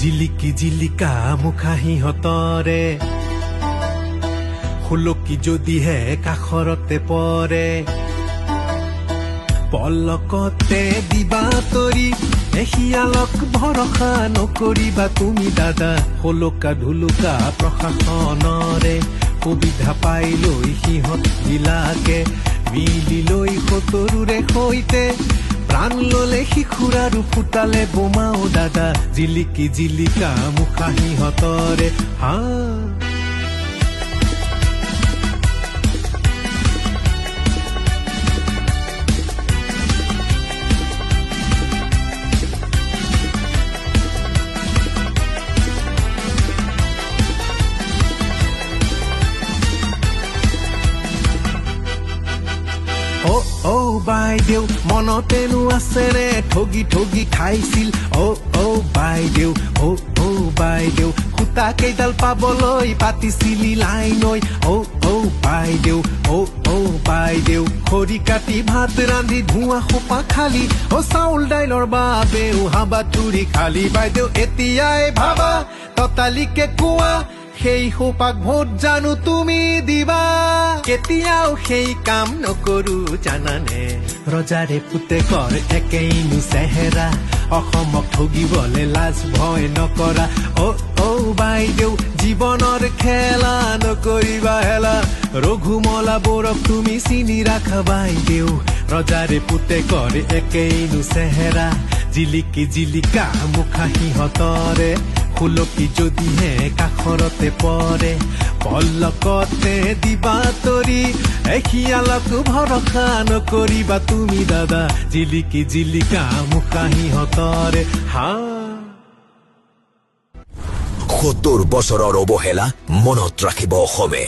জিলিকি জিলিকা মুখা সিহঁতৰে হুলকি যদিহে কাষৰতে পৰে পলকতে দিবা তৰি শিয়ালক ভৰসা নকৰিবা তুমি দাদা হলকা ঢুলুকা প্ৰশাসনৰে সুবিধা পাই লৈ সিহঁত বিলাকে মিলি লৈ সতৰুৰে সৈতে প্ৰাণ ললে শিশুৰ আৰু ফুটালে বোমাও দাদা জিলিকি জিলিকা মুখা সিহঁতৰে হা বাইদেউ মনতেনো আছেৰে ঠগি ঠগি খাইছিল বাইদেউ বাইদেউ সূতা কেইডাল পাবলৈ পাতিছিলি লাইনৈ বাইদেউ বাইদেউ খৰি কাটি ভাত ৰান্ধি ধোঁৱা সোপা খালি চাউল দাইলৰ বাবেও হাবাথুৰি খালি বাইদেউ এতিয়াই ভাবা ততালিকে কোৱা সেই সোপাক ভোট জানো তুমি দিবা কেতিয়াও সেই কাম নকৰো জানানে ৰজাৰে পুতেকৰ একেইনো চেহেৰা অসমক ঠগিবলে লাজ ভয় নকৰা বাইদেউ জীৱনৰ খেলা নকৰিবা হেলা ৰঘুমলা বৰক তুমি চিনি ৰাখা বাইদেউ ৰজাৰে পুতেকৰ একেইনো চেহেৰা জিলিকি জিলিকা মুখা সিহঁতৰে হুলকি যদিহে কাষৰতে পৰে পলকতে দিবা তৰি শিয়ালক ভৰসা নকৰিবা তুমি দাদা জিলিকি জিলিকা মুখা সিহঁতৰে হা ৭০ বছৰৰ অৱহেলা মনত ৰাখিব অসমে